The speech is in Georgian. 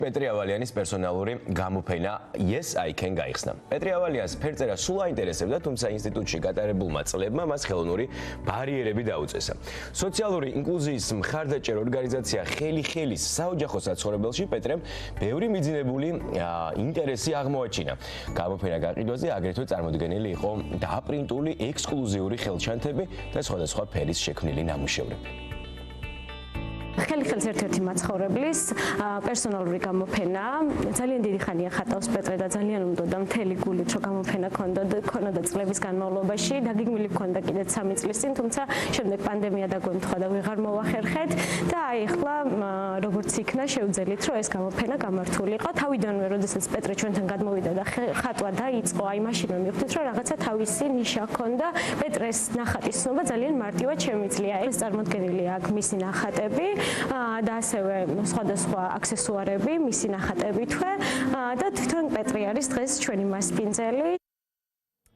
პეტრე ავალიანის პერსონალური გამოფენა Yes I Can გაიხსნა. პეტრე ავალიანს ფერწერა სულ აინტერესებდა, თუმცა ინსტიტუტში გატარებულმა წლებმა მას ხელოვნური ბარიერები დაუწესა. სოციალური ინკლუზიის მხარდაჭერ ორგანიზაცია ხელი-ხელის საოჯახო საცხოვრებელში პეტრემ ბევრი მიძინებული ინტერესი აღმოაჩინა. გამოფენა გაყიდვაზე აგრეთვე წარმოდგენილი იყო დააპრინტული ექსკლუზიური ხელჩანთები და სხვადასხვა ფერის შექმნილი ნამუშევრები. ხელი-ხელს ერთ-ერთი მაცხოვრებლის პერსონალური გამოფენა. ძალიან დიდი ხანია ხატავს პეტრე და ძალიან უნდოდა მთელი გულით რომ გამოფენა ქონოდა წლების განმავლობაში. დაგეგმილი ქონდა კიდეც 3 წლის წინ, თუმცა შემდეგ პანდემია დაგვემთხვა და ვეღარ მოვახერხეთ და აი ახლა როგორც იქნა შევძელით რომ ეს გამოფენა გამართულიყო. თავიდანვე როდესაც პეტრე ჩვენთან გადმოვიდა და ხატვა დაიწყო, აი მაშინვე მივხვდით რომ რაღაცა თავისი ნიშა ჰქონდა. პეტრეს ნახატის ცნობა ძალიან მარტივად შემიძლია. ეს წარმოდგენილია აქ მისი ნახატები და ასევე სხვადასხვა აქსესუარები, მისი ნახატებითვე და თვითონ პეტრე არის დღეს ჩვენი მასპინძელი.